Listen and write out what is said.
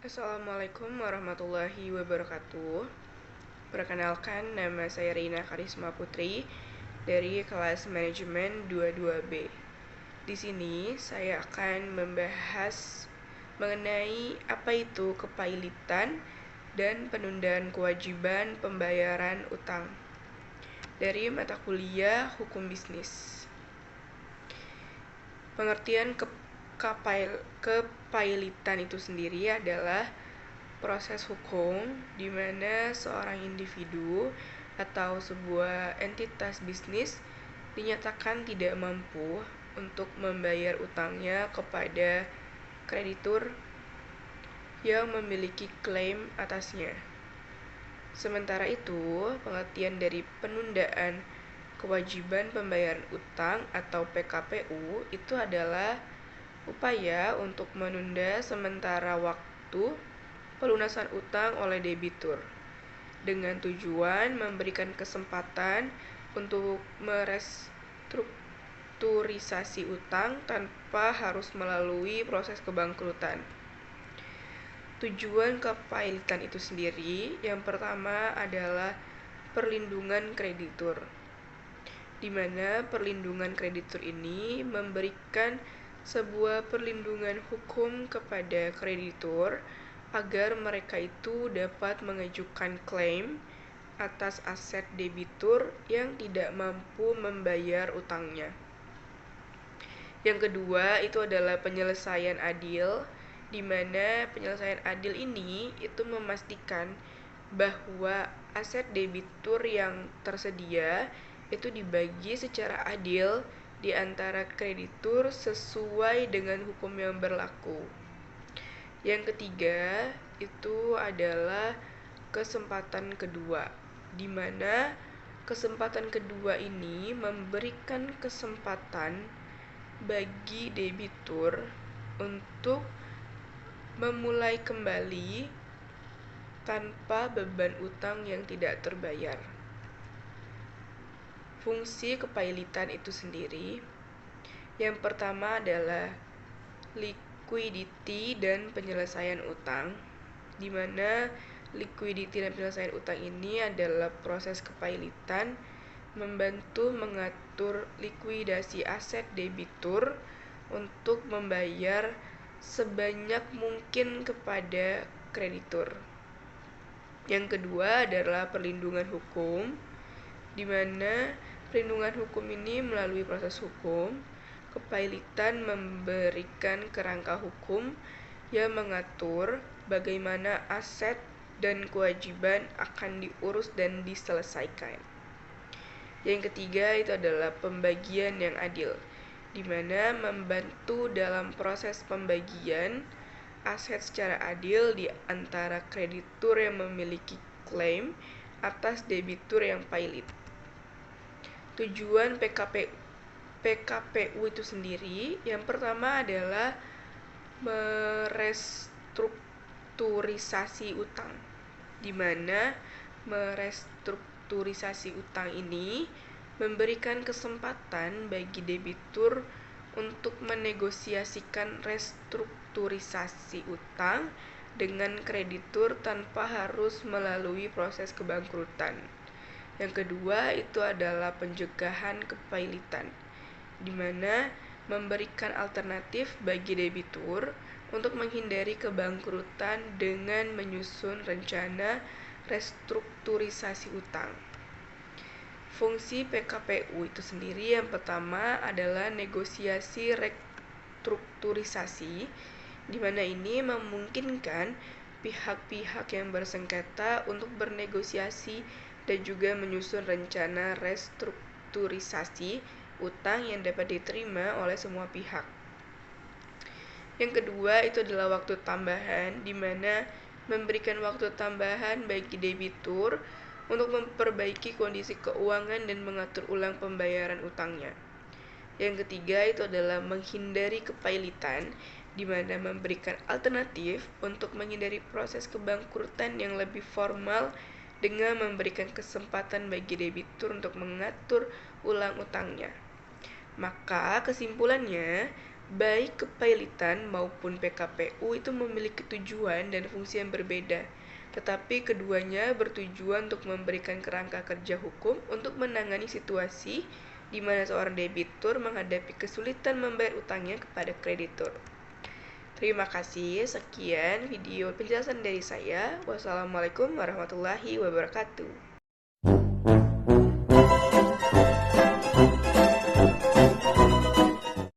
Assalamualaikum warahmatullahi wabarakatuh. Perkenalkan, nama saya Rina Karisma Putri dari kelas manajemen 22B. Di sini saya akan membahas mengenai apa itu kepailitan dan penundaan kewajiban pembayaran utang dari mata kuliah Hukum Bisnis. Pengertian kepailitan itu sendiri adalah proses hukum di mana seorang individu atau sebuah entitas bisnis dinyatakan tidak mampu untuk membayar utangnya kepada kreditur yang memiliki klaim atasnya. Sementara itu, pengertian dari penundaan kewajiban pembayaran utang atau PKPU itu adalah upaya untuk menunda sementara waktu pelunasan utang oleh debitur dengan tujuan memberikan kesempatan untuk merestrukturisasi utang tanpa harus melalui proses kebangkrutan. Tujuan kepailitan itu sendiri yang pertama adalah perlindungan kreditur, di mana perlindungan kreditur ini memberikan sebuah perlindungan hukum kepada kreditur agar mereka itu dapat mengajukan klaim atas aset debitur yang tidak mampu membayar utangnya. Yang kedua itu adalah penyelesaian adil, di mana penyelesaian adil ini itu memastikan bahwa aset debitur yang tersedia itu dibagi secara adil di antara kreditur sesuai dengan hukum yang berlaku. Yang ketiga itu adalah kesempatan kedua, di mana kesempatan kedua ini memberikan kesempatan bagi debitur untuk memulai kembali tanpa beban utang yang tidak terbayar. Fungsi kepailitan itu sendiri yang pertama adalah liquidity dan penyelesaian utang, di mana liquidity dan penyelesaian utang ini adalah proses kepailitan membantu mengatur likuidasi aset debitur untuk membayar sebanyak mungkin kepada kreditur. Yang kedua adalah perlindungan hukum, di mana perlindungan hukum ini melalui proses hukum. Kepailitan memberikan kerangka hukum yang mengatur bagaimana aset dan kewajiban akan diurus dan diselesaikan. Yang ketiga itu adalah pembagian yang adil, di mana membantu dalam proses pembagian aset secara adil di antara kreditur yang memiliki klaim atas debitur yang pailit. Tujuan PKPU itu sendiri yang pertama adalah merestrukturisasi utang, di mana merestrukturisasi utang ini memberikan kesempatan bagi debitur untuk menegosiasikan restrukturisasi utang dengan kreditur tanpa harus melalui proses kebangkrutan. Yang kedua itu adalah pencegahan kepailitan, di mana memberikan alternatif bagi debitur untuk menghindari kebangkrutan dengan menyusun rencana restrukturisasi utang. Fungsi PKPU itu sendiri yang pertama adalah negosiasi restrukturisasi, di mana ini memungkinkan pihak-pihak yang bersengketa untuk bernegosiasi dan juga menyusun rencana restrukturisasi utang yang dapat diterima oleh semua pihak. Yang kedua itu adalah waktu tambahan, di mana memberikan waktu tambahan bagi debitur untuk memperbaiki kondisi keuangan dan mengatur ulang pembayaran utangnya. Yang ketiga itu adalah menghindari kepailitan, di mana memberikan alternatif untuk menghindari proses kebangkrutan yang lebih formal dengan memberikan kesempatan bagi debitur untuk mengatur ulang utangnya. Maka kesimpulannya Baik kepailitan maupun PKPU itu memiliki tujuan dan fungsi yang berbeda, tetapi keduanya bertujuan untuk memberikan kerangka kerja hukum untuk menangani situasi di mana seorang debitur menghadapi kesulitan membayar utangnya kepada kreditur. Terima kasih, sekian video penjelasan dari saya. Wassalamualaikum warahmatullahi wabarakatuh.